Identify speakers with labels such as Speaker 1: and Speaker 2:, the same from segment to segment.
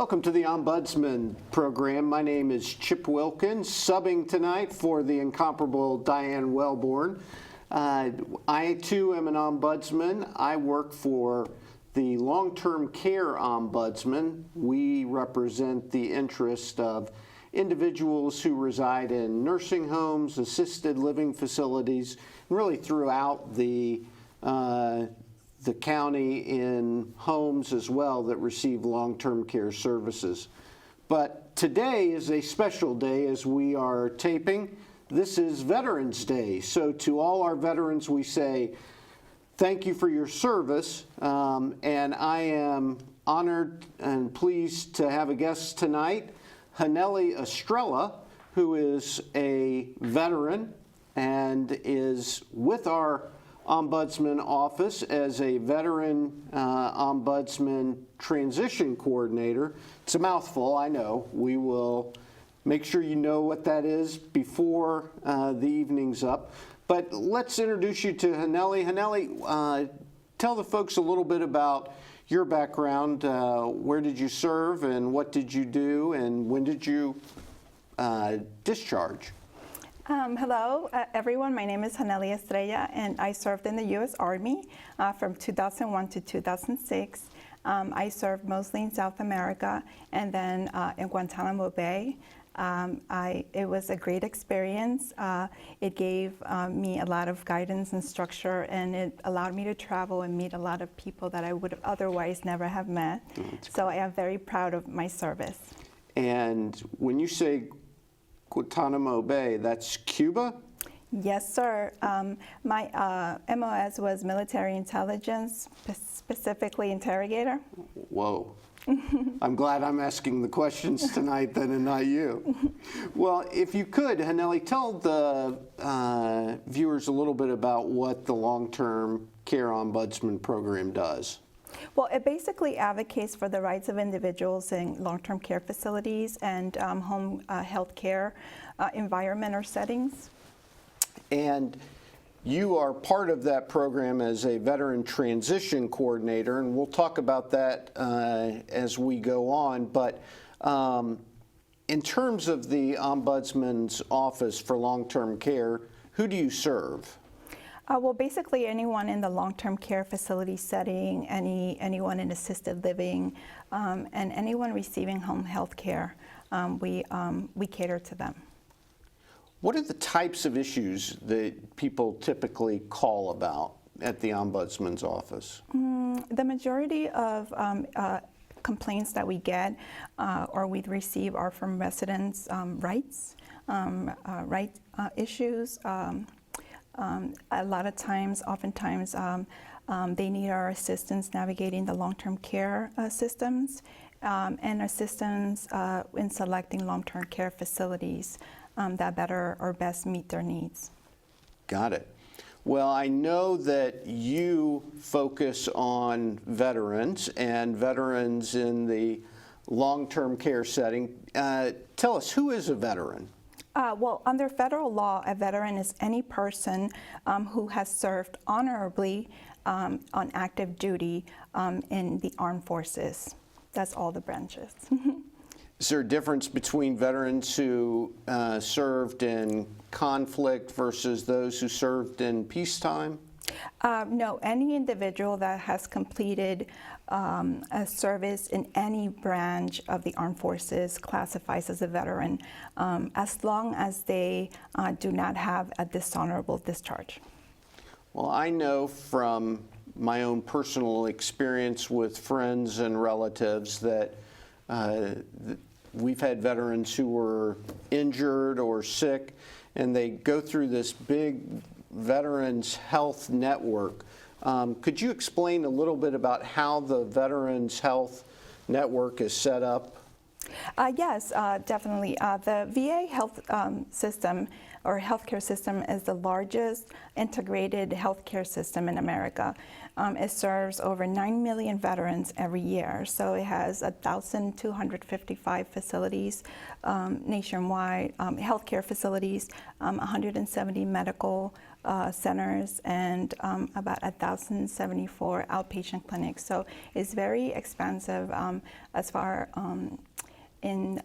Speaker 1: Welcome to the Ombudsman program. My name is Chip Wilkins, subbing tonight for the incomparable Diane Wellborn. I too am an ombudsman. I work for the long-term care ombudsman. We represent the interest of individuals who reside in nursing homes, assisted living facilities, and really throughout the county in homes as well that receive long-term care services. But today is a special day as we are taping. This is Veterans Day. So to all our veterans, we say thank you for your service. And I am honored and pleased to have a guest tonight, Hanelly Estrella, who is a veteran and is with our Ombudsman Office as a veteran ombudsman transition coordinator. It's a mouthful, I know. We will make sure you know what that is before the evening's up. But let's introduce you to Hanelly. Hanelly, tell the folks a little bit about your background. Where did you serve and what did you do and when did you discharge?
Speaker 2: Hello, everyone. My name is Hanelly Estrella, and I served in the U.S. Army from 2001 to 2006. I served mostly in South America and then in Guantanamo Bay. It was a great experience. It gave me a lot of guidance and structure, and it allowed me to travel and meet a lot of people that I would otherwise never have met. So I am very proud of my service. And
Speaker 1: when you say Guantanamo Bay, that's Cuba?
Speaker 2: Yes, sir. My MOS was military intelligence, specifically interrogator.
Speaker 1: Whoa. I'm glad I'm asking the questions tonight then and not you. Well, if you could, Hanelly, tell the viewers a little bit about what the Long-Term Care Ombudsman program does.
Speaker 2: Well, it basically advocates for the rights of individuals in long-term care facilities and home health care environment or settings.
Speaker 1: And you are part of that program as a veteran transition coordinator, and we'll talk about that as we go on. But in terms of the Ombudsman's Office for Long-Term Care, who do you serve?
Speaker 2: Well, basically anyone in the long-term care facility setting, anyone in assisted living, and anyone receiving home health care, we cater to them.
Speaker 1: What are the types of issues that people typically call about at the Ombudsman's Office?
Speaker 2: The majority of complaints that we get or we receive are from residents' rights issues. A lot of times, oftentimes, they need our assistance navigating the long-term care systems and assistance in selecting long-term care facilities that better or best meet their needs.
Speaker 1: Got it. Well, I know that you focus on veterans and veterans in the long-term care setting. Tell us, who is a veteran?
Speaker 2: Well, under federal law, a veteran is any person who has served honorably on active duty in the armed forces. That's all the branches.
Speaker 1: Is there a difference between veterans who served in conflict versus those who served in peacetime?
Speaker 2: No, any individual that has completed a service in any branch of the armed forces classifies as a veteran, as long as they do not have a dishonorable discharge.
Speaker 1: Well, I know from my own personal experience with friends and relatives that we've had veterans who were injured or sick, and they go through this big Veterans Health Network. Could you explain a little bit about how the Veterans Health Network is set up?
Speaker 2: Yes, definitely. The VA health system or healthcare system is the largest integrated healthcare system in America. It serves over 9 million veterans every year. So it has 1,255 facilities nationwide, healthcare facilities, 170 medical centers, and about 1,074 outpatient clinics. So it's very expansive as far in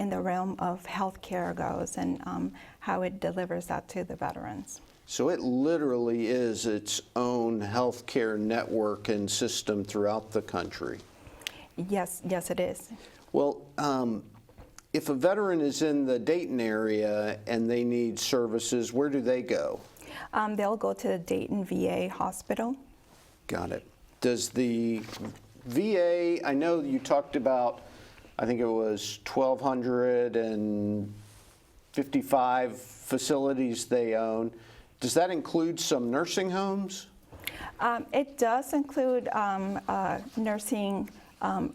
Speaker 2: the realm of healthcare goes, and how it delivers that to the veterans.
Speaker 1: So it literally is its own healthcare network and system throughout the country.
Speaker 2: Yes, yes, it is.
Speaker 1: Well, if a veteran is in the Dayton area and they need services, where do they go?
Speaker 2: They'll go to the Dayton VA hospital.
Speaker 1: Got it. Does the VA, I know you talked about, I think it was 1,255 facilities they own. Does that include some nursing homes?
Speaker 2: It does include nursing,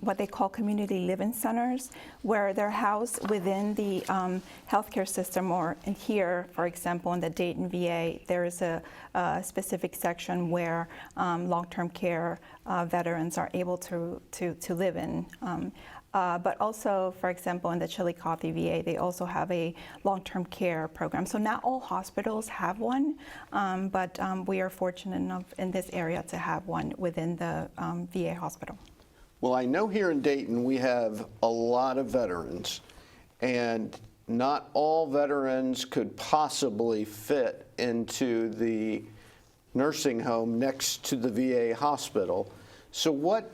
Speaker 2: what they call community living centers, where they're housed within the healthcare system, or in here, for example, in the Dayton VA, there is a specific section where long-term care veterans are able to live in. But also, for example, in the Chillicothe VA, they also have a long-term care program. So not all hospitals have one, but we are fortunate enough in this area to have one within the VA hospital.
Speaker 1: Well, I know here in Dayton we have a lot of veterans, and not all veterans could possibly fit into the nursing home next to the VA hospital. So what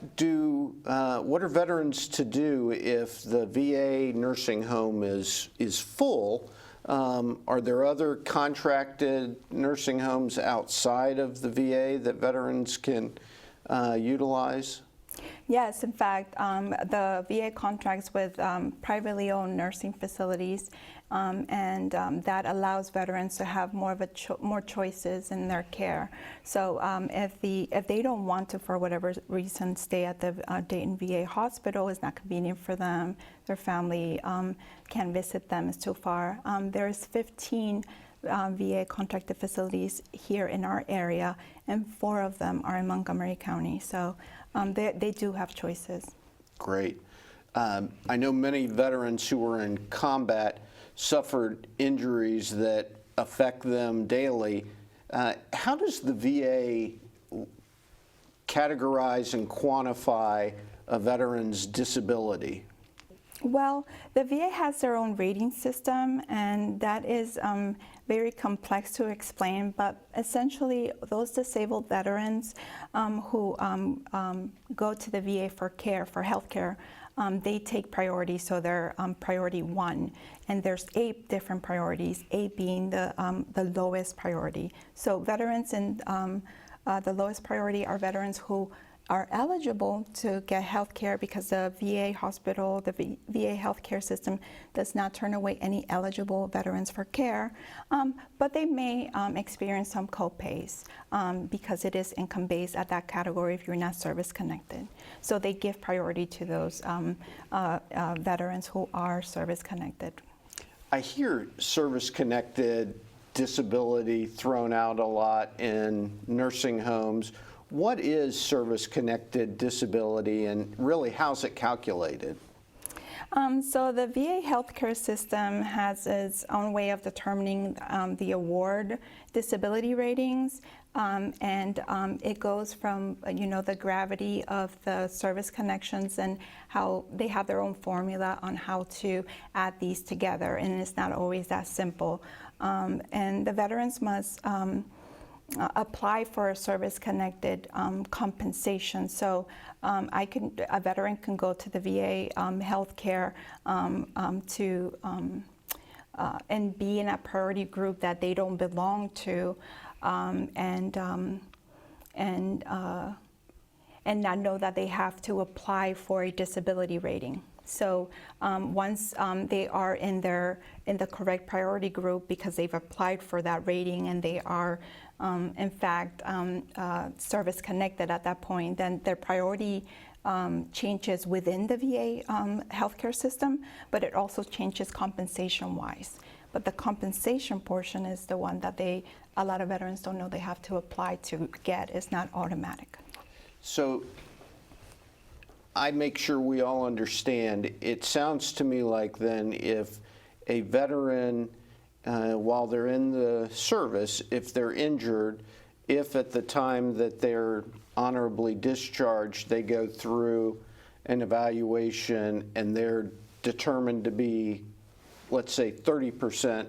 Speaker 1: are veterans to do if the VA nursing home is full? Are there other contracted nursing homes outside of the VA that veterans can utilize?
Speaker 2: Yes, in fact, the VA contracts with privately owned nursing facilities, and that allows veterans to have more choices in their care. So if they don't want to, for whatever reason, stay at the Dayton VA hospital, it's not convenient for them, their family can't visit them, it's too far. There's 15 VA contracted facilities here in our area, and 4 of them are in Montgomery County. So they do have choices.
Speaker 1: Great. I know many veterans who were in combat suffered injuries that affect them daily. How does the VA categorize and quantify a veteran's disability?
Speaker 2: Well, the VA has their own rating system, and that is very complex to explain, but essentially those disabled veterans who go to the VA for care, for health care, they take priority, so they're priority 1, and there's 8 different priorities, 8 being the lowest priority. So veterans in the lowest priority are veterans who are eligible to get health care because the VA hospital, the VA healthcare system does not turn away any eligible veterans for care, but they may experience some co-pays because it is income-based at that category if you're not service-connected. So they give priority to those veterans who are service-connected.
Speaker 1: I hear service-connected disability thrown out a lot in nursing homes. What is service-connected disability, and really how's it calculated?
Speaker 2: So the VA healthcare system has its own way of determining the award disability ratings, and it goes from the gravity of the service connections and how they have their own formula on how to add these together, and it's not always that simple. And the veterans must apply for a service-connected compensation. So a veteran can go to the VA healthcare and be in a priority group that they don't belong to, and not know that they have to apply for a disability rating. So once they are in the correct priority group because they've applied for that rating and they are in fact service connected at that point, then their priority changes within the VA healthcare system, but it also changes compensation-wise. But the compensation portion is the one that a lot of veterans don't know they have to apply to get. It's not automatic.
Speaker 1: So I make sure we all understand. It sounds to me like then if a veteran, while they're in the service, if they're injured, if at the time that they're honorably discharged, they go through an evaluation and they're determined to be, let's say, 30%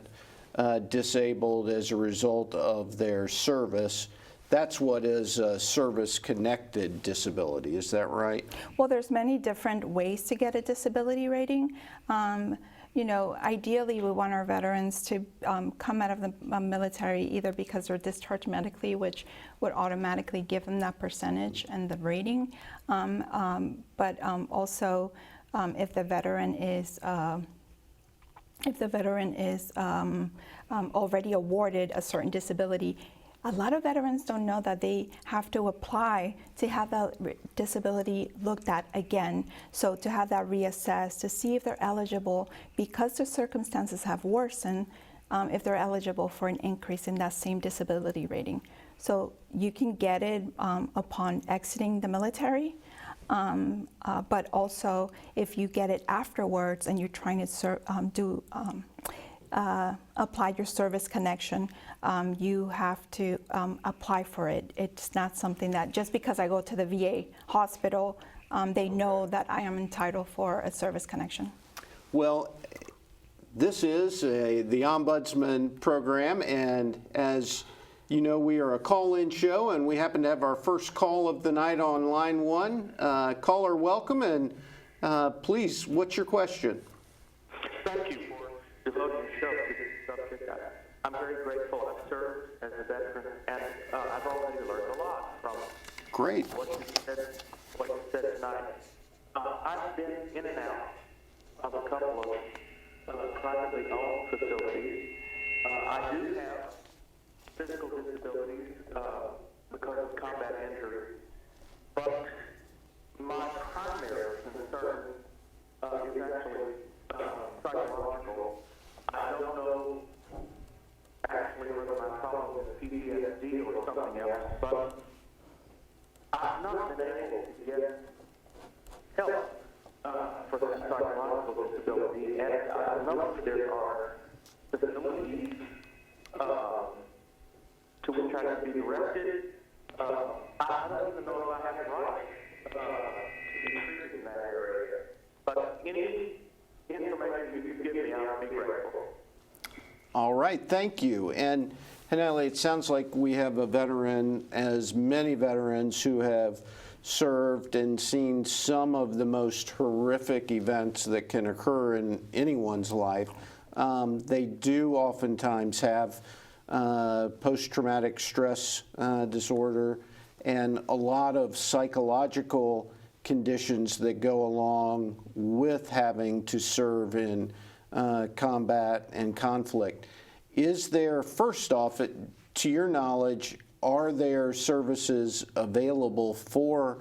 Speaker 1: disabled as a result of their service, that's what is a service-connected disability. Is that right?
Speaker 2: Well, there's many different ways to get a disability rating. Ideally, we want our veterans to come out of the military either because they're discharged medically, which would automatically give them that percentage and the rating, but also if the veteran is already awarded a certain disability. A lot of veterans don't know that they have to apply to have that disability looked at again. So to have that reassessed, to see if they're eligible, because their circumstances have worsened, if they're eligible for an increase in that same disability rating. So you can get it upon exiting the military, but also if you get it afterwards and you're trying to apply your service connection, you have to apply for it. It's not something that just because I go to the VA hospital, they know that I am entitled for a service connection.
Speaker 1: Well, this is the Ombudsman program, and as you know, we are a call-in show, and we happen to have our first call of the night on line one. Caller, welcome, and please, what's your question?
Speaker 3: Thank you for devoting yourself to this subject. I'm very grateful. I've served as a veteran, and I've already learned a lot from
Speaker 1: Great.
Speaker 3: what you said tonight. I've been in and out of a couple of privately owned facilities. I do have physical disabilities because of combat injury, but my primary concern is actually psychological. I don't know actually whether my problem is PTSD or something else, but I've not been able to get help for that psychological disability, and I know that there are facilities to which I can be directed. I don't even know if I have the right to be treated in that area, but any information you can give me, I'll be grateful.
Speaker 1: All right, thank you. And Hanelly, it sounds like we have a veteran, as many veterans who have served and seen some of the most horrific events that can occur in anyone's life. They do oftentimes have post-traumatic stress disorder and a lot of psychological conditions that go along with having to serve in combat and conflict. Is there, first off, to your knowledge, are there services available for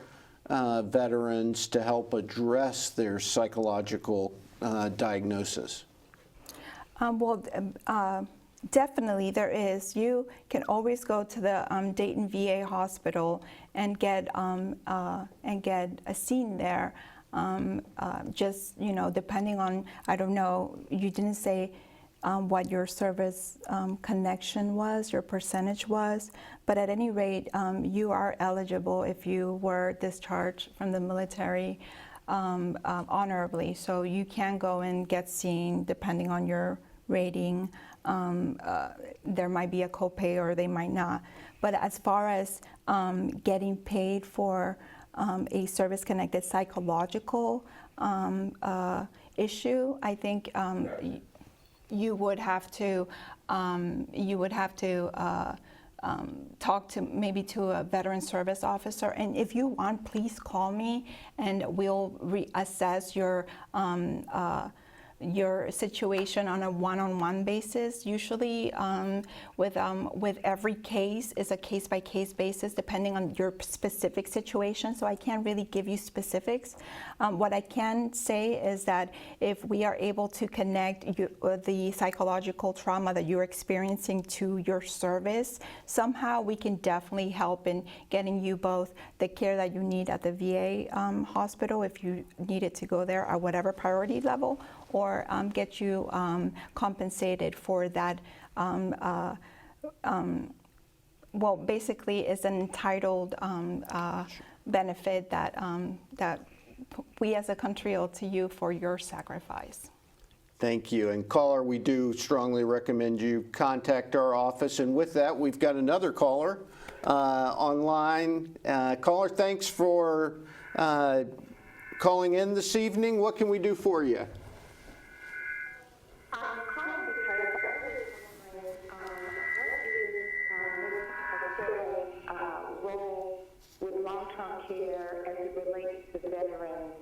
Speaker 1: veterans to help address their psychological diagnosis?
Speaker 2: Definitely there is. You can always go to the Dayton VA hospital and get seen there. Just, depending on, I don't know, you didn't say what your service connection was, your percentage was, but at any rate, you are eligible if you were discharged from the military honorably. So you can go and get seen depending on your rating. There might be a copay or they might not. But as far as getting paid for a service-connected psychological issue, I think you would have to talk to a veteran service officer. And if you want, please call me, and we'll reassess your situation on a one-on-one basis. Usually with every case, it's a case-by-case basis depending on your specific situation, so I can't really give you specifics. What I can say is that if we are able to connect the psychological trauma that you're experiencing to your service, somehow we can definitely help in getting you both the care that you need at the VA hospital if you needed to go there at whatever priority level, or get you compensated for that. Well, basically, it's an entitled benefit that we as a country owe to you for your sacrifice.
Speaker 1: Thank you. And caller, we do strongly recommend you contact our office. And with that, we've got another caller online. Caller, thanks for calling in this evening. What can we do for you?
Speaker 4: I'm calling because what is role with long-term care as it relates to veterans?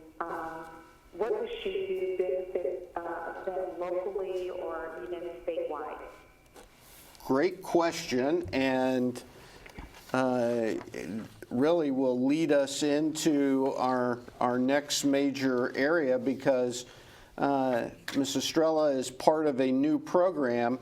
Speaker 4: What does she do benefit them locally or even statewide?
Speaker 1: Great question, and really will lead us into our next major area, because Ms. Estrella is part of a new program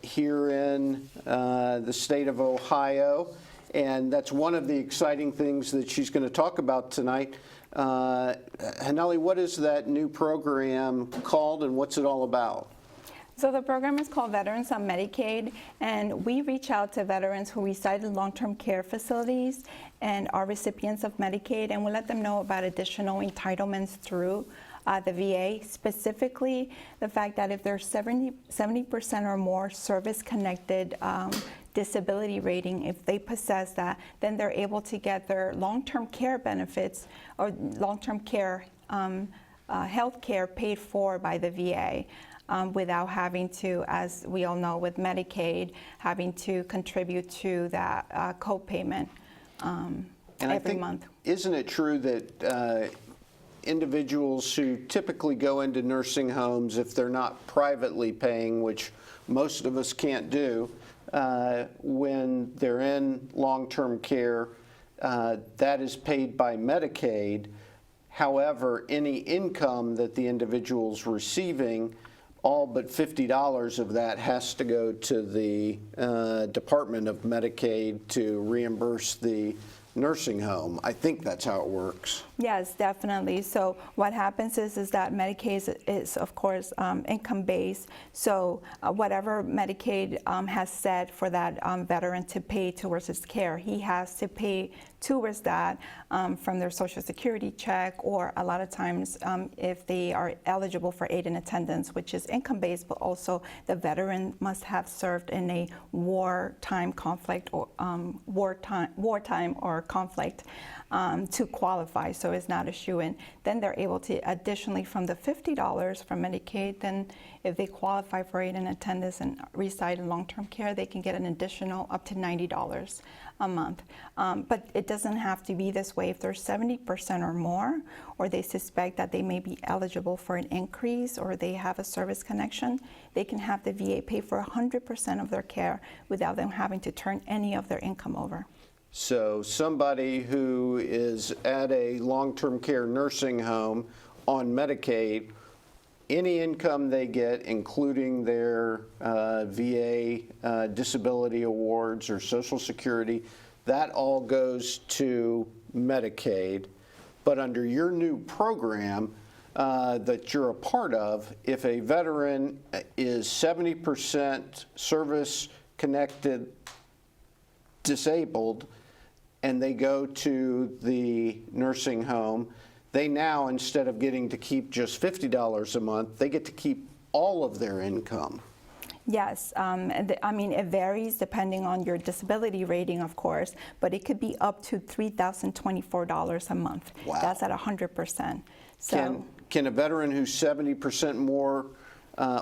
Speaker 1: here in the state of Ohio, and that's one of the exciting things that she's going to talk about tonight. Hanelly, what is that new program called, and what's it all about?
Speaker 2: So the program is called Veterans on Medicaid, and we reach out to veterans who reside in long-term care facilities and are recipients of Medicaid, and we let them know about additional entitlements through the VA, specifically the fact that if there's 70% or more service-connected disability rating, if they possess that, then they're able to get their long-term care benefits or long-term care health care paid for by the VA. Without having to, as we all know with Medicaid, having to contribute to that co-payment every month.
Speaker 1: Isn't it true that individuals who typically go into nursing homes, if they're not privately paying, which most of us can't do, when they're in long-term care, that is paid by Medicaid. However, any income that the individual's receiving, all but $50 of that has to go to the Department of Medicaid to reimburse the nursing home. I think that's how it works.
Speaker 2: Yes, definitely. So what happens is that Medicaid is of course income-based. So whatever Medicaid has set for that veteran to pay towards his care, he has to pay towards that from their Social Security check, or a lot of times if they are eligible for aid and attendance, which is income-based, but also the veteran must have served in a wartime conflict or wartime or conflict to qualify. So it's not a shoo-in. Then they're able to, additionally from the $50 from Medicaid, then if they qualify for aid and attendance and reside in long-term care, they can get an additional up to $90 a month. But it doesn't have to be this way. If they're 70% or more, or they suspect that they may be eligible for an increase, or they have a service connection, they can have the VA pay for 100% of their care without them having to turn any of their income over.
Speaker 1: So somebody who is at a long-term care nursing home on Medicaid, any income they get, including their VA disability awards or Social Security, that all goes to Medicaid. But under your new program that you're a part of, if a veteran is 70% service-connected disabled and they go to the nursing home, they now, instead of getting to keep just $50 a month, they get to keep all of their income.
Speaker 2: Yes, I mean, it varies depending on your disability rating, of course, but it could be up to $3,024 a month.
Speaker 1: Wow.
Speaker 2: That's at 100%. So
Speaker 1: Can a veteran who's 70% more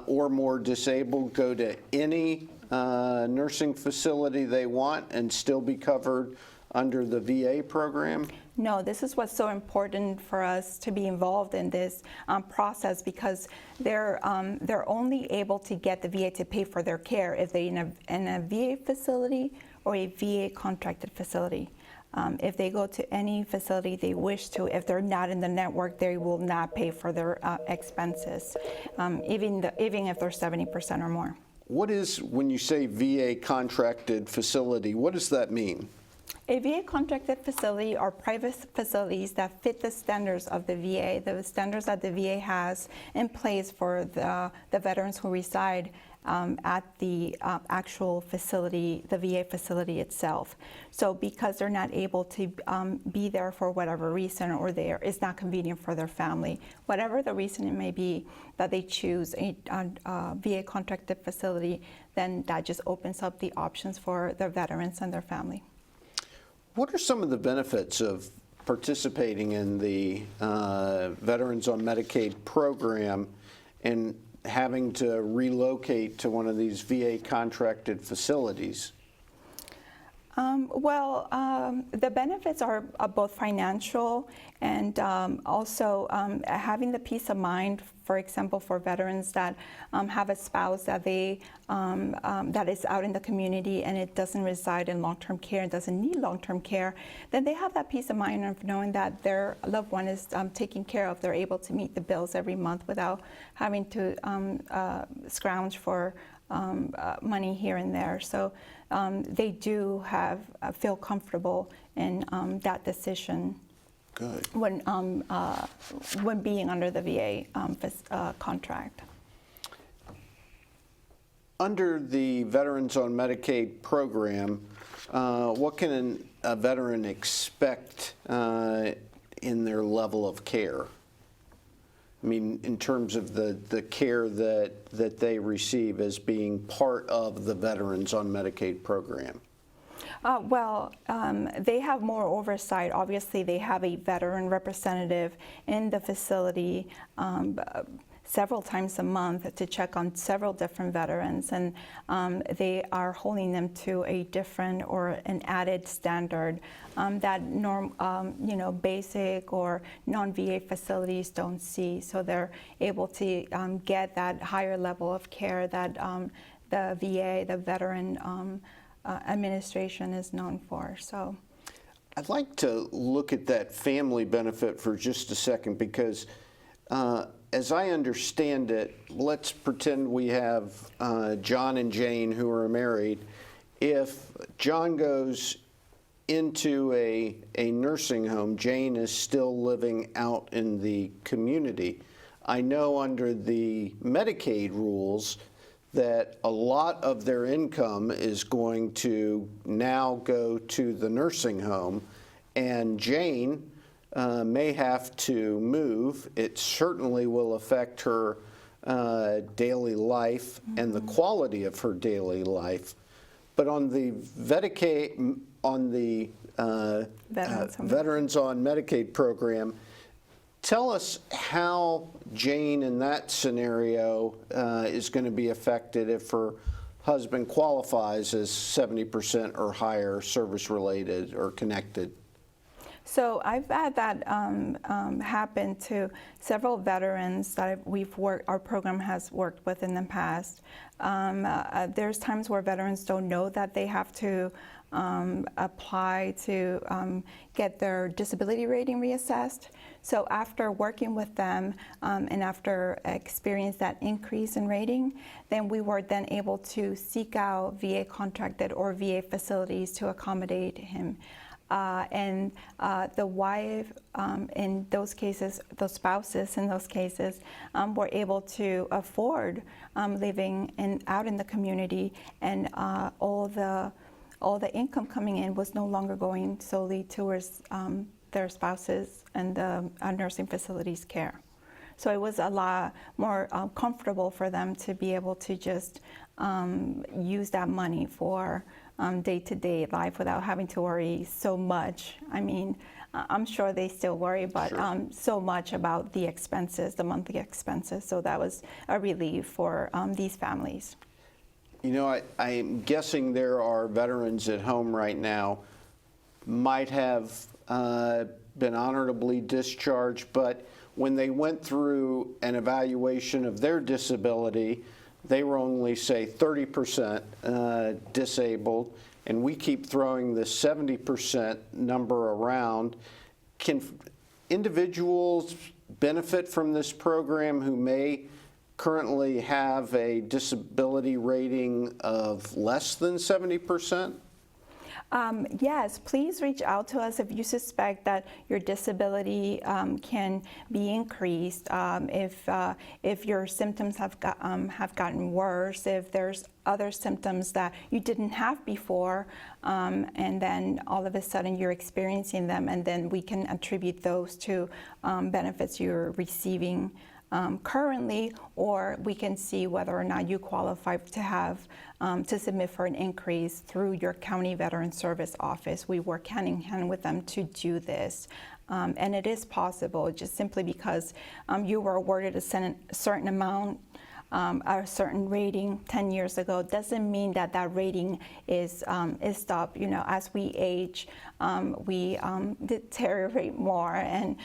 Speaker 1: or more disabled go to any nursing facility they want and still be covered under the VA program?
Speaker 2: No, this is what's so important for us to be involved in this process, because they're only able to get the VA to pay for their care if they're in a VA facility or a VA contracted facility. If they go to any facility they wish to, if they're not in the network, they will not pay for their expenses, even if they're 70% or more.
Speaker 1: What is, when you say VA contracted facility, what does that mean?
Speaker 2: A VA contracted facility are private facilities that fit the standards of the VA, the standards that the VA has in place for the veterans who reside at the actual facility, the VA facility itself. So because they're not able to be there for whatever reason, or it's not convenient for their family, whatever the reason it may be that they choose a VA contracted facility, then that just opens up the options for the veterans and their family.
Speaker 1: What are some of the benefits of participating in the Veterans on Medicaid program and having to relocate to one of these VA contracted facilities?
Speaker 2: The benefits are both financial and also having the peace of mind, for example, for veterans that have a spouse that that is out in the community and it doesn't reside in long-term care and doesn't need long-term care, then they have that peace of mind of knowing that their loved one is taken care of. They're able to meet the bills every month without having to scrounge for money here and there. So they do feel comfortable in that decision.
Speaker 1: Good.
Speaker 2: When being under the VA contract.
Speaker 1: Under the Veterans on Medicaid program, what can a veteran expect in their level of care? I mean, in terms of the care that they receive as being part of the Veterans on Medicaid program?
Speaker 2: They have more oversight. Obviously, they have a veteran representative in the facility several times a month to check on several different veterans, and they are holding them to a different or an added standard that basic or non-VA facilities don't see. So they're able to get that higher level of care that the VA, the Veteran Administration, is known for. So
Speaker 1: I'd like to look at that family benefit for just a second, because as I understand it, let's pretend we have John and Jane who are married. If John goes into a nursing home, Jane is still living out in the community. I know under the Medicaid rules that a lot of their income is going to now go to the nursing home, and Jane may have to move. It certainly will affect her daily life and the quality of her daily life. But on the Veterans on Medicaid program, tell us how Jane in that scenario is going to be affected if her husband qualifies as 70% or higher service-related or connected.
Speaker 2: So I've had that happen to several veterans that our program has worked with in the past. There's times where veterans don't know that they have to apply to get their disability rating reassessed. So after working with them and after experience that increase in rating, then we were then able to seek out VA contracted or VA facilities to accommodate him. And the wife in those cases, the spouses in those cases, were able to afford living out in the community, and all the income coming in was no longer going solely towards their spouses and the nursing facilities care. So it was a lot more comfortable for them to be able to just use that money for day-to-day life without having to worry so much. I mean, I'm sure they still worry, but sure, so much about the expenses, the monthly expenses. So that was a relief for these families.
Speaker 1: You know, I'm guessing there are veterans at home right now might have been honorably discharged, but when they went through an evaluation of their disability, they were only, say, 30% disabled, and we keep throwing this 70% number around. Can individuals benefit from this program who may currently have a disability rating of less than 70%?
Speaker 2: Yes, please reach out to us if you suspect that your disability can be increased, if your symptoms have gotten worse, if there's other symptoms that you didn't have before, and then all of a sudden you're experiencing them, and then we can attribute those to benefits you're receiving currently, or we can see whether or not you qualify to have to submit for an increase through your county veteran service office. We work hand in hand with them to do this, and it is possible. Just simply because you were awarded a certain amount, a certain rating 10 years ago, doesn't mean that that rating is stopped. You know, as we age, we deteriorate more, and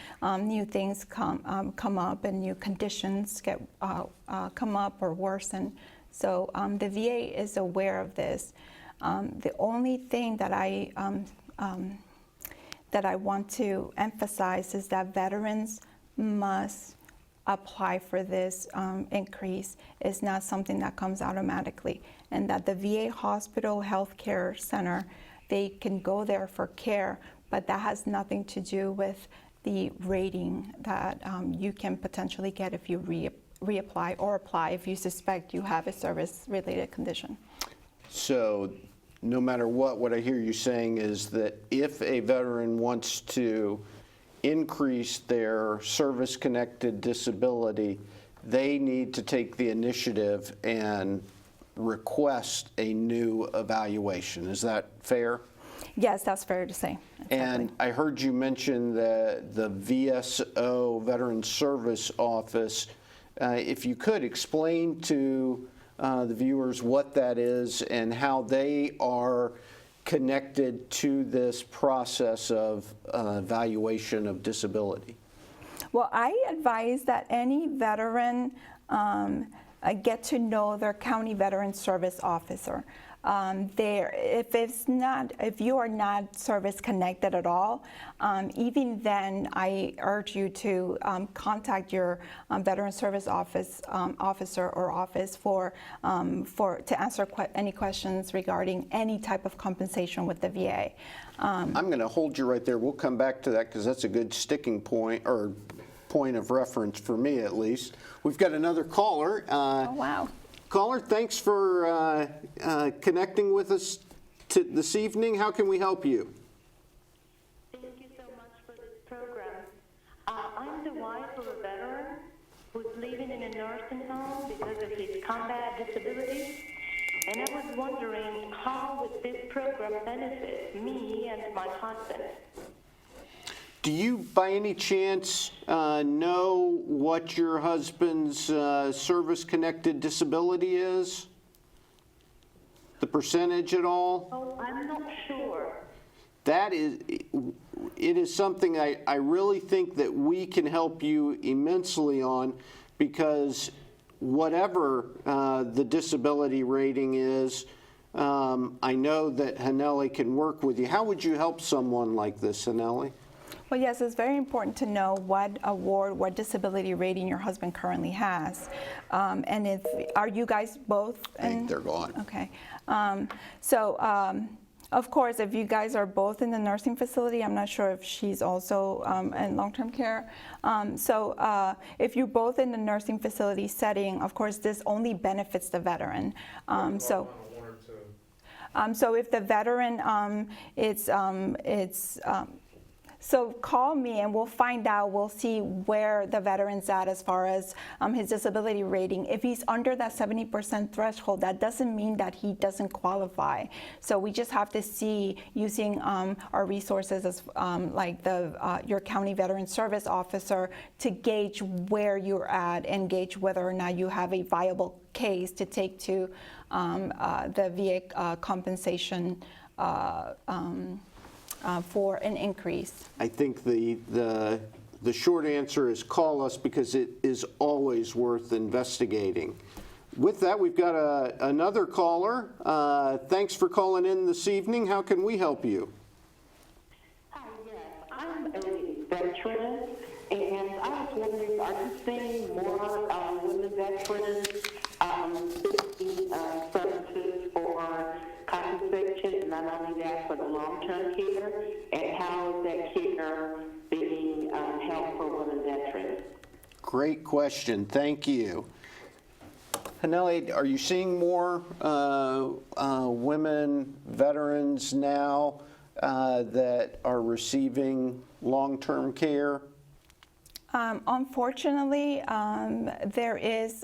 Speaker 2: new things come up, and new conditions come up or worsen. So the VA is aware of this. The only thing that I want to emphasize is that veterans must apply for this increase. Is not something that comes automatically, and that the VA hospital healthcare center, they can go there for care, but that has nothing to do with the rating that you can potentially get if you reapply or apply if you suspect you have a service-related condition.
Speaker 1: So no matter what I hear you saying is that if a veteran wants to increase their service-connected disability, they need to take the initiative and request a new evaluation. Is that fair?
Speaker 2: Yes, that's fair to say. Exactly.
Speaker 1: And I heard you mention the VSO, Veteran Service Office. If you could explain to the viewers what that is and how they are connected to this process of evaluation of disability.
Speaker 2: Well, I advise that any veteran get to know their county veteran service officer. If you are not service connected at all, even then, I urge you to contact your veteran service officer or office to answer any questions regarding any type of compensation with the VA.
Speaker 1: I'm going to hold you right there. We'll come back to that because that's a good sticking point, or point of reference for me at least. We've got another caller.
Speaker 2: Oh, wow.
Speaker 1: Caller, thanks for connecting with us this evening. How can we help you?
Speaker 4: Thank you so much for this program. I'm the wife of a veteran who's living in a nursing home because of his combat disability, and I was wondering how would this program benefit me and my husband?
Speaker 1: Do you, by any chance, know what your husband's service-connected disability is? The percentage at all?
Speaker 4: Oh, I'm not sure.
Speaker 1: It is something I really think that we can help you immensely on, because whatever the disability rating is, I know that Hanelly can work with you. How would you help someone like this, Hanelly?
Speaker 2: Well, yes, it's very important to know what disability rating your husband currently has. And are you guys both?
Speaker 1: I think they're gone.
Speaker 2: Okay. Of course, if you guys are both in the nursing facility, I'm not sure if she's also in long-term care. If you're both in the nursing facility setting, of course, this only benefits the veteran. So if the veteran, so call me and we'll find out, we'll see where the veteran's at as far as his disability rating. If he's under that 70% threshold, that doesn't mean that he doesn't qualify. So we just have to see, using our resources as like your county veteran service officer, to gauge where you're at and gauge whether or not you have a viable case to take to the VA compensation for an increase.
Speaker 1: I think the short answer is call us, because it is always worth investigating. With that, we've got another caller. Thanks for calling in this evening. How can we help you?
Speaker 4: Hi, yes. I'm a veteran, and I was wondering, are you seeing more women veterans seeking services for compensation, and not only that, for the long-term care, and how is that care being held for women veterans?
Speaker 1: Great question. Thank you. Hanelly, are you seeing more women veterans now that are receiving long-term care?
Speaker 2: Unfortunately, there's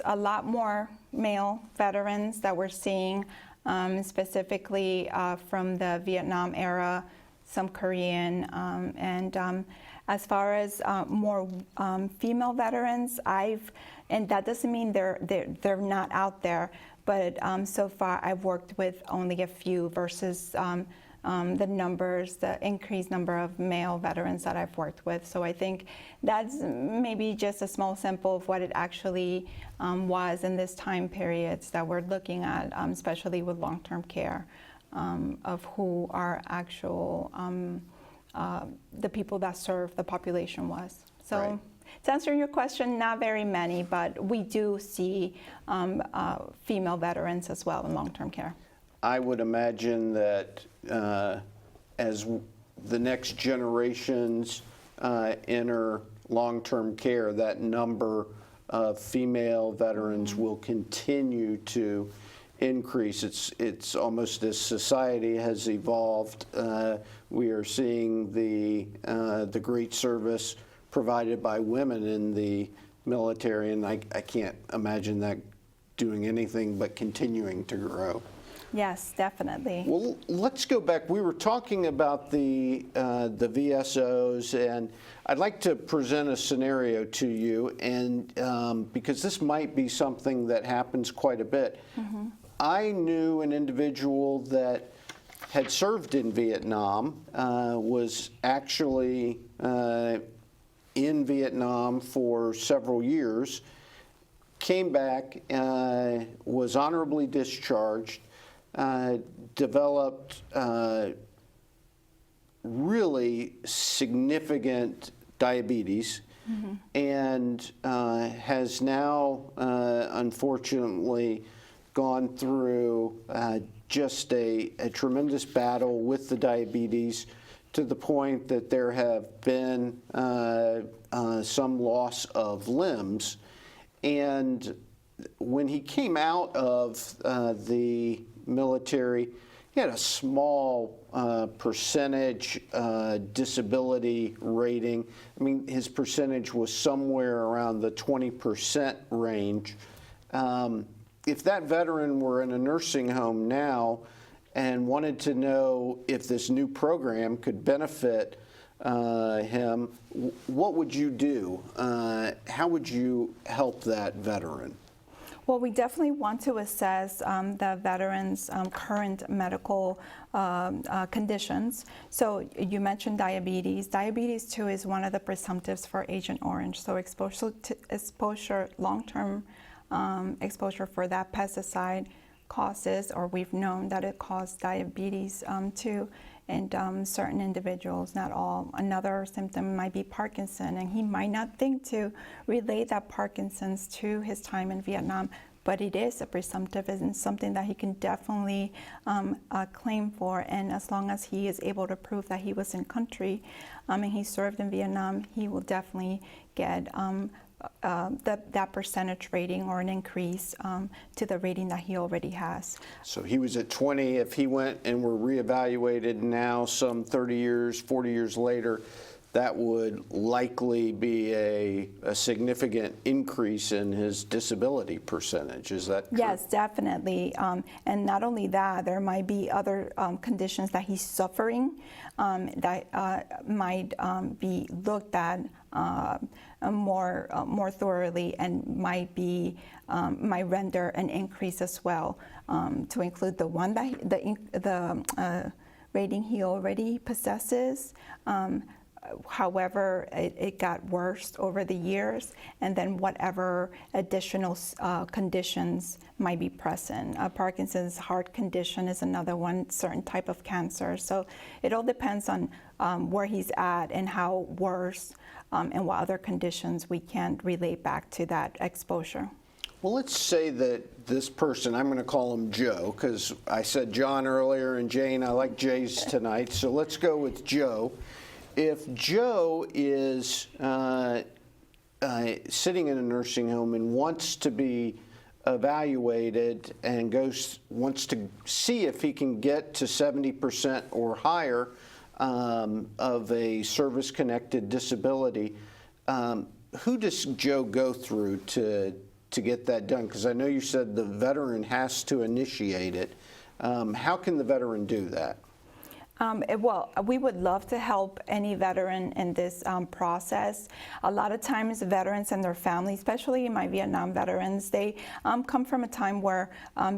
Speaker 2: a lot more male veterans that we're seeing, specifically from the Vietnam era, some Korean, and as far as more female veterans, and that doesn't mean they're not out there, but so far I've worked with only a few versus the increased number of male veterans that I've worked with. So I think that's maybe just a small sample of what it actually was in this time periods that we're looking at, especially with long-term care, of who our actual, the people that serve the population was. So.
Speaker 1: Right.
Speaker 2: To answer your question, not very many, but we do see female veterans as well in long-term care.
Speaker 1: I would imagine that as the next generations enter long-term care, that number of female veterans will continue to increase. It's almost as society has evolved. We are seeing the great service provided by women in the military, and I can't imagine that doing anything but continuing to grow.
Speaker 2: Yes, definitely.
Speaker 1: Well, let's go back. We were talking about the VSOs, and I'd like to present a scenario to you, and because this might be something that happens quite a bit. Mm-hmm. I knew an individual that had served in Vietnam, was actually in Vietnam for several years, came back, was honorably discharged, developed really significant diabetes, mm-hmm. and has now, unfortunately, gone through just a tremendous battle with the diabetes, to the point that there have been some loss of limbs. And when he came out of the military, he had a small percentage disability rating. I mean, his percentage was somewhere around the 20% range. If that veteran were in a nursing home now and wanted to know if this new program could benefit him, what would you do? How would you help that veteran?
Speaker 2: Well, we definitely want to assess the veteran's current medical conditions. So you mentioned diabetes. Diabetes, too, is one of the presumptives for Agent Orange. So exposure, long-term exposure for that pesticide causes, or we've known that it caused diabetes too, and certain individuals, not all. Another symptom might be Parkinson, and he might not think to relate that Parkinson's to his time in Vietnam, but it is a presumptive and something that he can definitely claim for, and as long as he is able to prove that he was in country and he served in Vietnam, he will definitely get that percentage rating or an increase to the rating that he already has.
Speaker 1: So he was at 20. If he went and were reevaluated now some 30 years, 40 years later, that would likely be a significant increase in his disability percentage. Is that true?
Speaker 2: Yes, definitely. And not only that, there might be other conditions that he's suffering that might be looked at more thoroughly, and might render an increase as well, to include the one that the rating he already possesses. However, it got worse over the years, and then whatever additional conditions might be present. Parkinson's heart condition is another one, certain type of cancer. So it all depends on where he's at and how worse and what other conditions we can relate back to that exposure.
Speaker 1: Well, let's say that this person, I'm going to call him Joe, because I said John earlier and Jane, I like J's tonight, so let's go with Joe. If Joe is sitting in a nursing home and wants to be evaluated and wants to see if he can get to 70% or higher of a service-connected disability, who does Joe go through to get that done? Because I know you said the veteran has to initiate it. How can the veteran do that?
Speaker 2: Well, we would love to help any veteran in this process. A lot of times veterans and their families, especially my Vietnam veterans, they come from a time where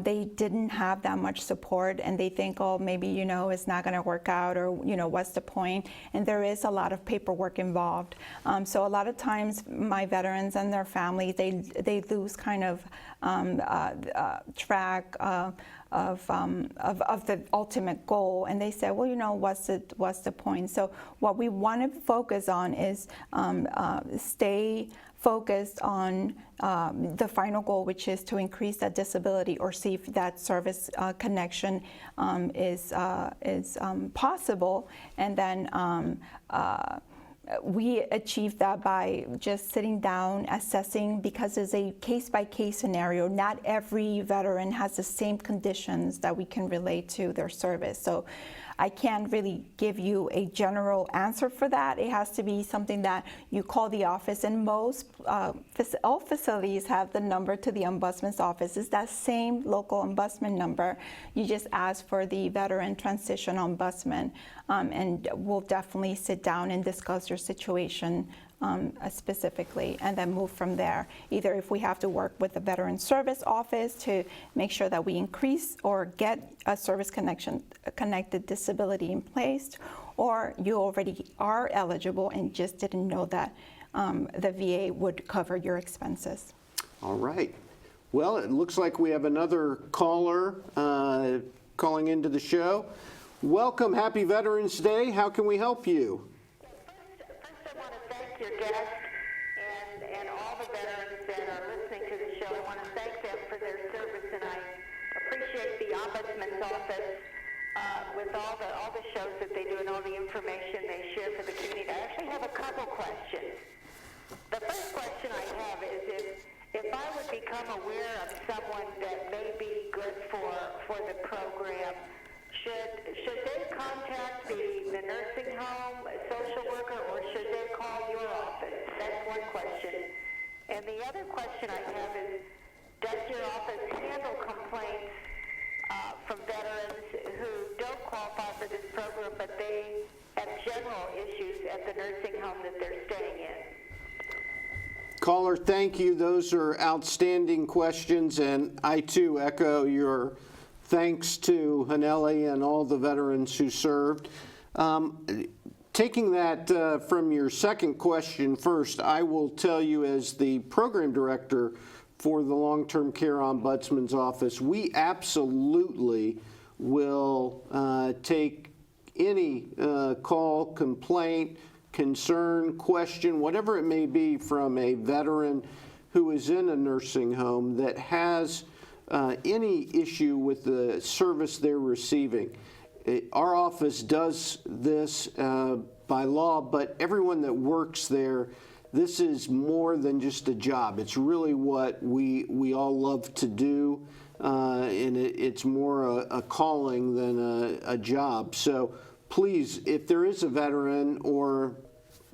Speaker 2: they didn't have that much support, and they think, oh, maybe, it's not going to work out, or, what's the point? And there is a lot of paperwork involved. So a lot of times my veterans and their families, they lose kind of track of the ultimate goal, and they say, well, what's the point? So what we want to focus on is stay focused on the final goal, which is to increase that disability or see if that service connection is possible, and then we achieve that by just sitting down, assessing, because it's a case-by-case scenario. Not every veteran has the same conditions that we can relate to their service. So I can't really give you a general answer for that. It has to be something that you call the office, and most all facilities have the number to the Ombudsman's office. It's that same local Ombudsman number. You just ask for the Veteran Transition Ombudsman, and we'll definitely sit down and discuss your situation specifically, and then move from there. Either if we have to work with the Veteran Service Office to make sure that we increase or get a service connected disability in place, or you already are eligible and just didn't know that the VA would cover your expenses.
Speaker 1: All right. Well, it looks like we have another caller calling into the show. Welcome. Happy Veterans Day. How can we help you?
Speaker 4: Your guests and all the veterans that are listening to the show. I want to thank them for their service, and I appreciate the Ombudsman's Office with all the shows that they do and all the information they share for the community. I actually have a couple questions. The first question I have is if I would become aware of someone that may be good for the program, should they contact the nursing home social worker, or should they call your office? That's one question. And the other question I have is, does your office handle complaints from veterans who don't qualify for this program, but they have general issues at the nursing home that they're staying in?
Speaker 1: Caller, thank you. Those are outstanding questions, and I too echo your thanks to Hanelly and all the veterans who served. Taking that from your second question first, I will tell you, as the program director for the Long-Term Care Ombudsman's Office, we absolutely will take any call, complaint, concern, question, whatever it may be, from a veteran who is in a nursing home that has any issue with the service they're receiving. Our office does this by law, but everyone that works there, this is more than just a job. It's really what we all love to do, and it's more a calling than a job. So please, if there is a veteran, or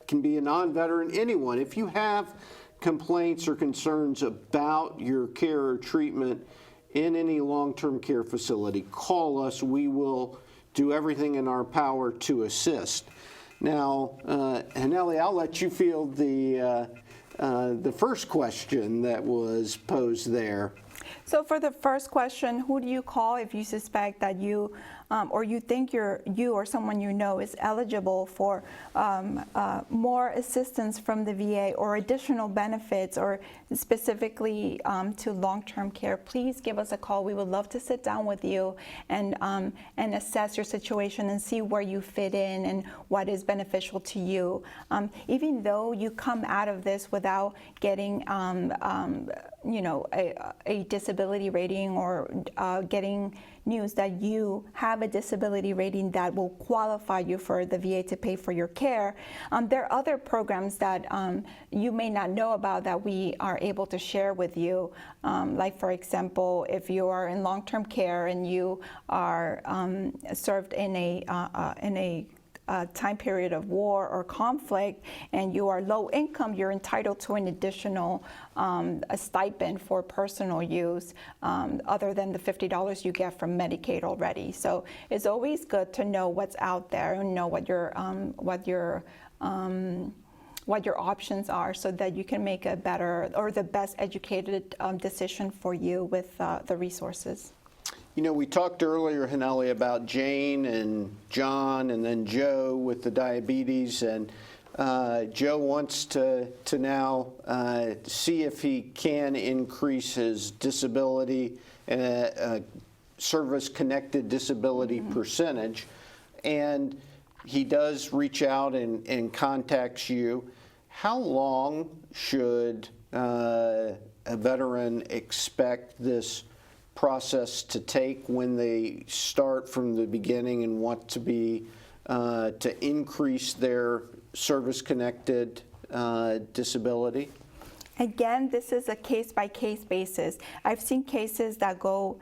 Speaker 1: can be a non-veteran, anyone, if you have complaints or concerns about your care or treatment in any long-term care facility, call us. We will do everything in our power to assist. Now, Hanelly, I'll let you field the first question that was posed there.
Speaker 2: So for the first question, who do you call if you suspect that you or you think you or someone you know is eligible for more assistance from the VA or additional benefits, or specifically to long-term care, please give us a call. We would love to sit down with you and assess your situation and see where you fit in and what is beneficial to you. Even though you come out of this without getting a disability rating or getting news that you have a disability rating that will qualify you for the VA to pay for your care, there are other programs that you may not know about that we are able to share with you. Like, for example, if you are in long-term care and you are served in a time period of war or conflict and you are low income, you're entitled to an additional a stipend for personal use other than the $50 you get from Medicaid already. So it's always good to know what's out there and know what your options are, so that you can make a better or the best educated decision for you with the resources.
Speaker 1: You know, we talked earlier, Hanelly, about Jane and John and then Joe with the diabetes, and Joe wants to now see if he can increase his disability and service-connected disability percentage, and he does reach out and contacts you. How long should a veteran expect this process to take when they start from the beginning and want to be to increase their service-connected disability?
Speaker 2: Again, this is a case-by-case basis. I've seen cases that go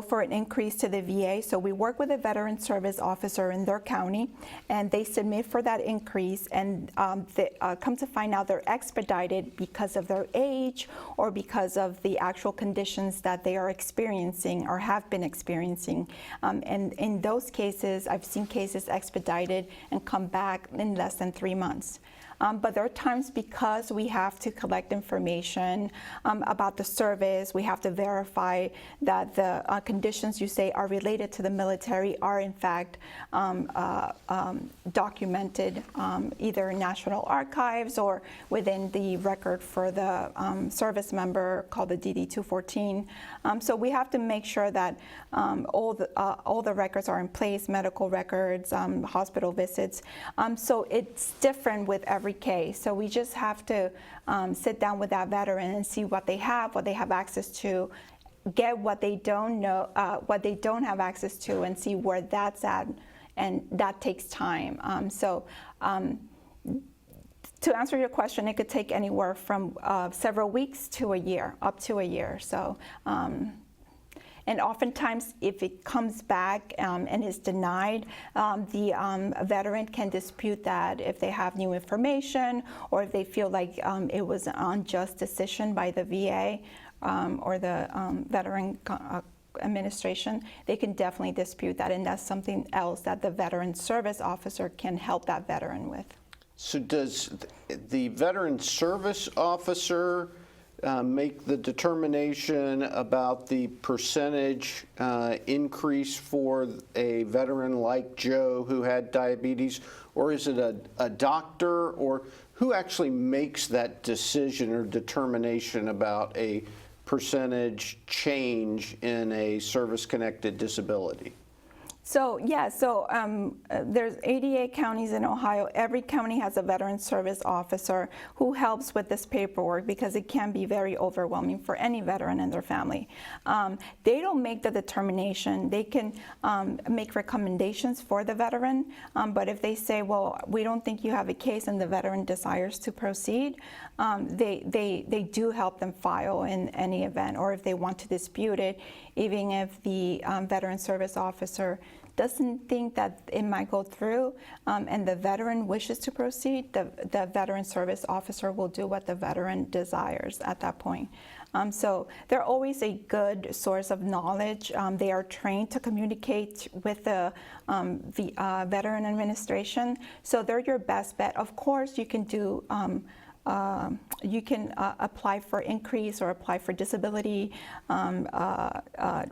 Speaker 2: for an increase to the VA. So we work with a veteran service officer in their county, and they submit for that increase, and they come to find out they're expedited because of their age or because of the actual conditions that they are experiencing or have been experiencing. And in those cases, I've seen cases expedited and come back in less than 3 months. But there are times, because we have to collect information about the service, we have to verify that the conditions you say are related to the military are in fact documented either in National Archives or within the record for the service member called the DD-214. So we have to make sure that all the records are in place, medical records, hospital visits. So it's different with every case. So we just have to sit down with that veteran and see what they have access to, get what they don't know, what they don't have access to, and see where that's at, and that takes time. To answer your question, it could take anywhere from several weeks to a year, up to a year. So. And oftentimes, if it comes back and is denied, the veteran can dispute that if they have new information or if they feel like it was an unjust decision by the VA or the Veteran Administration. They can definitely dispute that, and that's something else that the Veteran Service Officer can help that veteran with.
Speaker 1: So does the Veteran Service Officer make the determination about the percentage increase for a veteran like Joe who had diabetes, or is it a doctor, or who actually makes that decision or determination about a percentage change in a service-connected disability?
Speaker 2: So yeah, there's 88 counties in Ohio. Every county has a veteran service officer who helps with this paperwork, because it can be very overwhelming for any veteran and their family. They don't make the determination. They can make recommendations for the veteran, but if they say, well, we don't think you have a case and the veteran desires to proceed, they do help them file in any event, or if they want to dispute it, even if the veteran service officer doesn't think that it might go through and the veteran wishes to proceed, the veteran service officer will do what the veteran desires at that point. So they're always a good source of knowledge. They are trained to communicate with the Veteran Administration, so they're your best bet. Of course, you can do you can apply for increase or apply for disability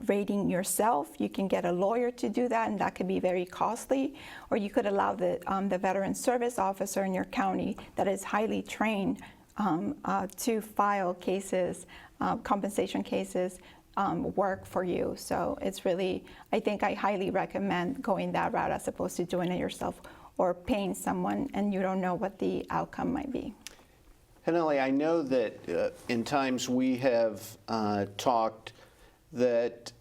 Speaker 2: rating yourself. You can get a lawyer to do that, and that could be very costly. Or you could allow the Veteran Service Officer in your county that is highly trained to file cases, compensation cases, work for you. So it's really, I think I highly recommend going that route as opposed to doing it yourself or paying someone and you don't know what the outcome might be.
Speaker 1: Hanelly, I know that in times we have talked that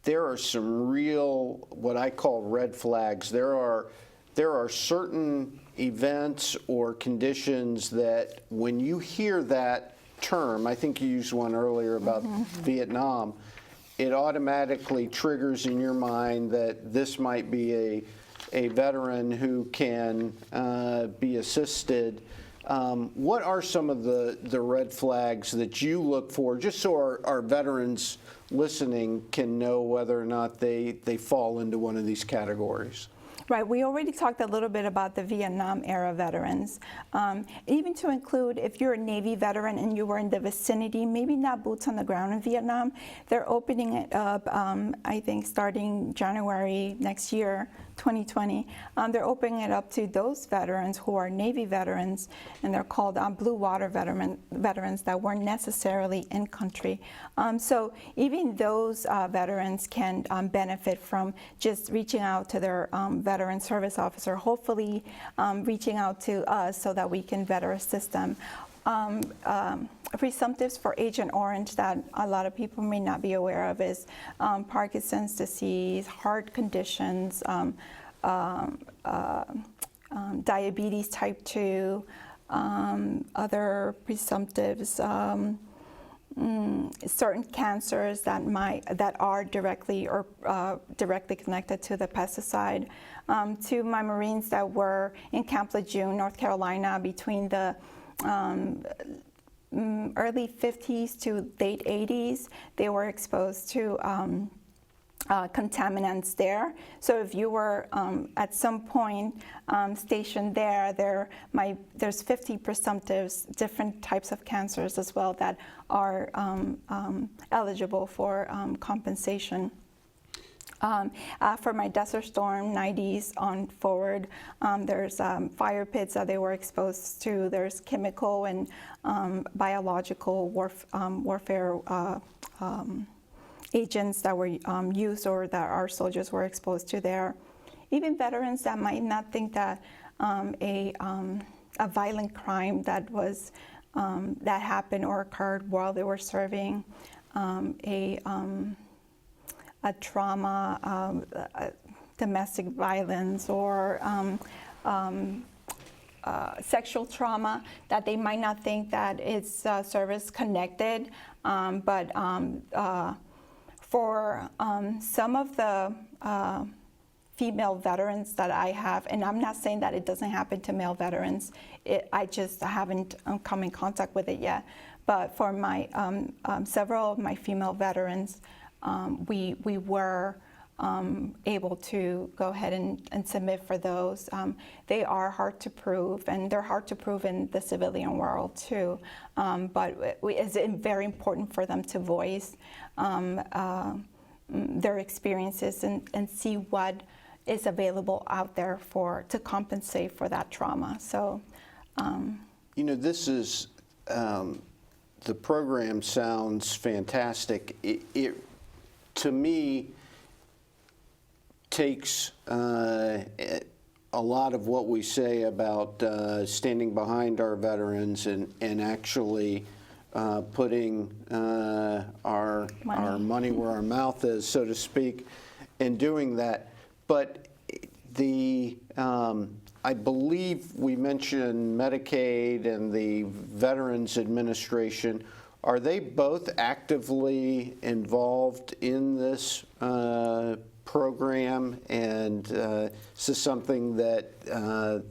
Speaker 1: there are some real, what I call red flags. There are certain events or conditions that when you hear that term, I think you used one earlier about Vietnam, it automatically triggers in your mind that this might be a veteran who can be assisted. What are some of the red flags that you look for, just so our veterans listening can know whether or not they fall into one of these categories?
Speaker 2: Right, we already talked a little bit about the Vietnam era veterans. Even to include if you're a Navy veteran and you were in the vicinity, maybe not boots on the ground in Vietnam, they're opening it up, I think starting January next year, 2020. They're opening it up to those veterans who are Navy veterans, and they're called blue water veterans that weren't necessarily in country. So even those veterans can benefit from just reaching out to their Veteran Service Officer, hopefully reaching out to us so that we can better assist them. Presumptives for Agent Orange that a lot of people may not be aware of is Parkinson's disease, heart conditions, diabetes type 2, other presumptives, certain cancers that are directly connected to the pesticide. To my Marines that were in Camp Lejeune, North Carolina, between the early 50s to late 80s, they were exposed to contaminants there. So if you were at some point stationed there, there's 50 presumptives, different types of cancers as well that are eligible for compensation. For my Desert Storm 90s on forward, there's fire pits that they were exposed to. There's chemical and biological warfare agents that were used or that our soldiers were exposed to there. Even veterans that might not think that a violent crime that was that happened or occurred while they were serving, a trauma, domestic violence, or sexual trauma, that they might not think that it's service connected, but for some of the female veterans that I have, and I'm not saying that it doesn't happen to male veterans, I just haven't come in contact with it yet, but for my several of my female veterans, we were able to go ahead and submit for those. They are hard to prove, and they're hard to prove in the civilian world too, but it's very important for them to voice their experiences and see what is available out there to compensate for that trauma. So,
Speaker 1: you know, this is, the program sounds fantastic. It to me, takes a lot of what we say about standing behind our veterans and actually putting our money where our mouth is, so to speak, and doing that. But I believe we mentioned Medicaid and the Veterans Administration. Are they both actively involved in this program, and is this something that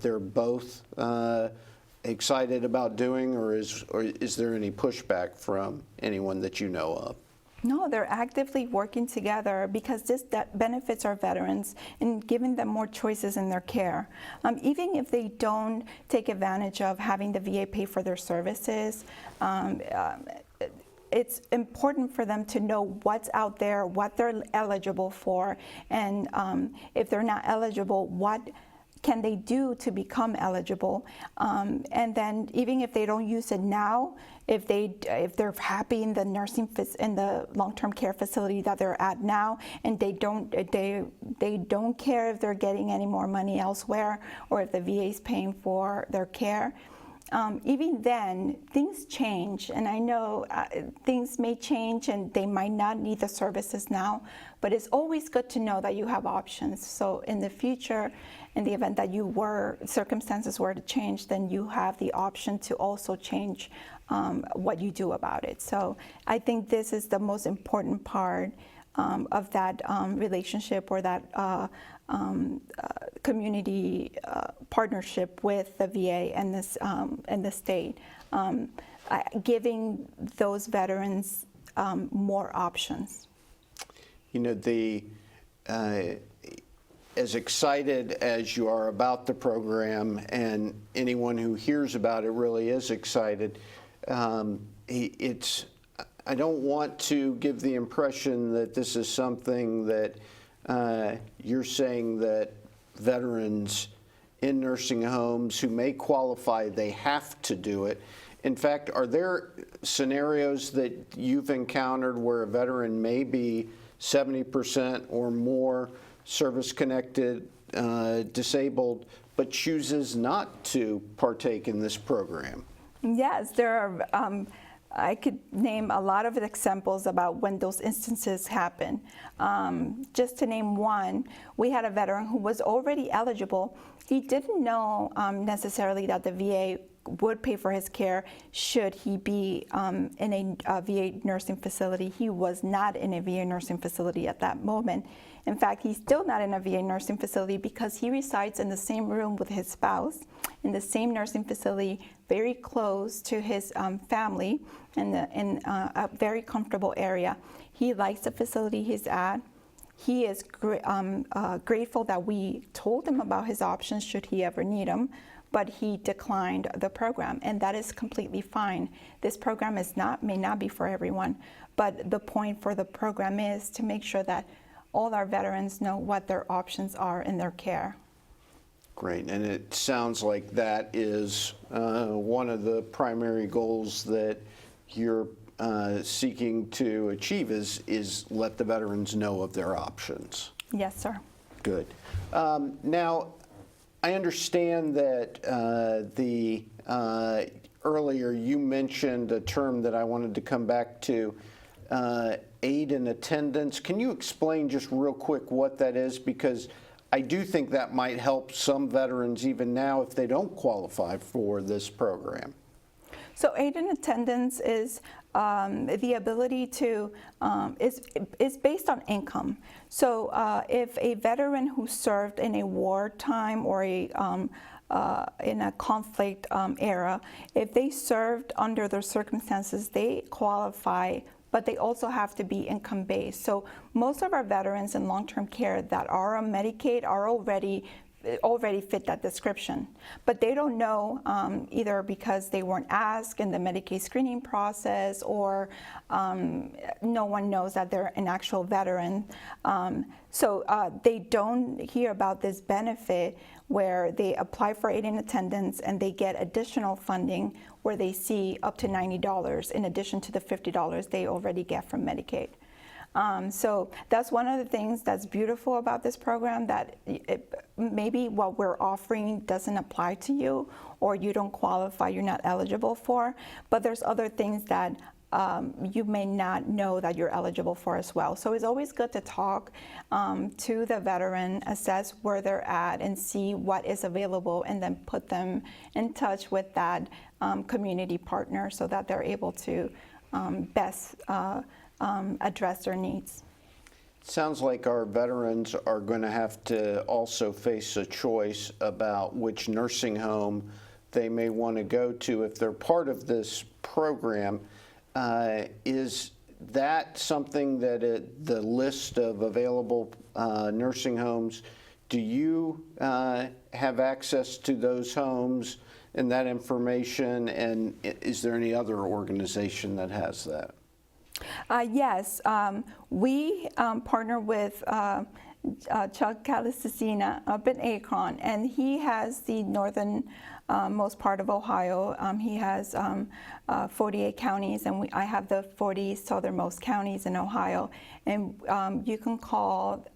Speaker 1: they're both excited about doing, or is there any pushback from anyone that you know of?
Speaker 2: No, they're actively working together because that benefits our veterans and giving them more choices in their care. Even if they don't take advantage of having the VA pay for their services, it's important for them to know what's out there, what they're eligible for, and if they're not eligible, what can they do to become eligible? And then even if they don't use it now, if they're happy in the long-term care facility that they're at now, and they don't care if they're getting any more money elsewhere or if the VA is paying for their care. Even then, things change, and I know things may change and they might not need the services now, but it's always good to know that you have options. So in the future, in the event that circumstances were to change, then you have the option to also change what you do about it. So I think this is the most important part of that relationship or that community partnership with the VA and the state, giving those veterans more options.
Speaker 1: You know, as excited as you are about the program, and anyone who hears about it really is excited, I don't want to give the impression that this is something that you're saying that veterans in nursing homes who may qualify, they have to do it. In fact, are there scenarios that you've encountered where a veteran may be 70% or more service-connected, disabled, but chooses not to partake in this program?
Speaker 2: Yes, there are. I could name a lot of examples about when those instances happen. Just to name one, we had a veteran who was already eligible. He didn't know necessarily that the VA would pay for his care should he be in a VA nursing facility. He was not in a VA nursing facility at that moment. In fact, he's still not in a VA nursing facility because he resides in the same room with his spouse, in the same nursing facility, very close to his family, in a very comfortable area. He likes the facility he's at. He is grateful that we told him about his options should he ever need them, but he declined the program, and that is completely fine. This program may not be for everyone, but the point for the program is to make sure that all our veterans know what their options are in their care.
Speaker 1: Great, and it sounds like that is one of the primary goals that you're seeking to achieve is let the veterans know of their options.
Speaker 2: Yes, sir.
Speaker 1: Good. Now, I understand that earlier you mentioned a term that I wanted to come back to, aid in attendance. Can you explain just real quick what that is? Because I do think that might help some veterans even now if they don't qualify for this program.
Speaker 2: So aid in attendance is the ability to, is based on income. So if a veteran who served in a wartime or in a conflict era, if they served under those circumstances, they qualify, but they also have to be income-based. So most of our veterans in long-term care that are on Medicaid are already fit that description, but they don't know either because they weren't asked in the Medicaid screening process, or no one knows that they're an actual veteran. So they don't hear about this benefit where they apply for aid in attendance and they get additional funding where they see up to $90 in addition to the $50 they already get from Medicaid. So that's one of the things that's beautiful about this program, that maybe what we're offering doesn't apply to you, or you don't qualify, you're not eligible for, but there's other things that you may not know that you're eligible for as well. So it's always good to talk to the veteran, assess where they're at, and see what is available, and then put them in touch with that community partner so that they're able to best address their needs.
Speaker 1: Sounds like our veterans are going to have to also face a choice about which nursing home they may want to go to if they're part of this program. Is that something that the list of available nursing homes, do you have access to those homes and that information, and is there any other organization that has that?
Speaker 2: Yes, we partner with Chuck Calasicina up in Akron, and he has the northern most part of Ohio. He has 48 counties, and I have the 40 southernmost counties in Ohio. And you can call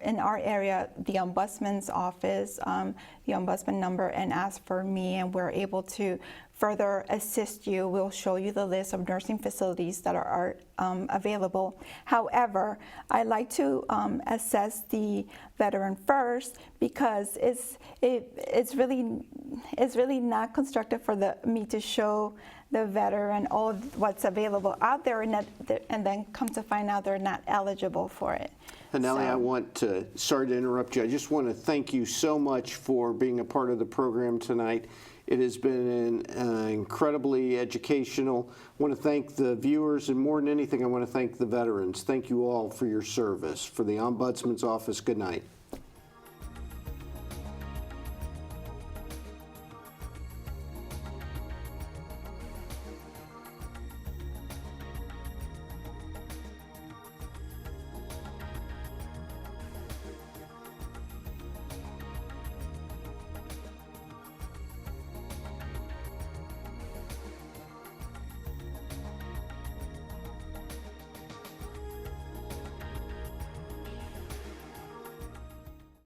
Speaker 2: in our area the Ombudsman's Office, the Ombudsman number, and ask for me, and we're able to further assist you. We'll show you the list of nursing facilities that are available. However, I like to assess the veteran first, because it's really not constructive for me to show the veteran all of what's available out there, and then come to find out they're not eligible for it.
Speaker 1: Hanelly, sorry to interrupt you. I just want to thank you so much for being a part of the program tonight. It has been incredibly educational. I want to thank the viewers, and more than anything, I want to thank the veterans. Thank you all for your service. For the Ombudsman's Office, good night.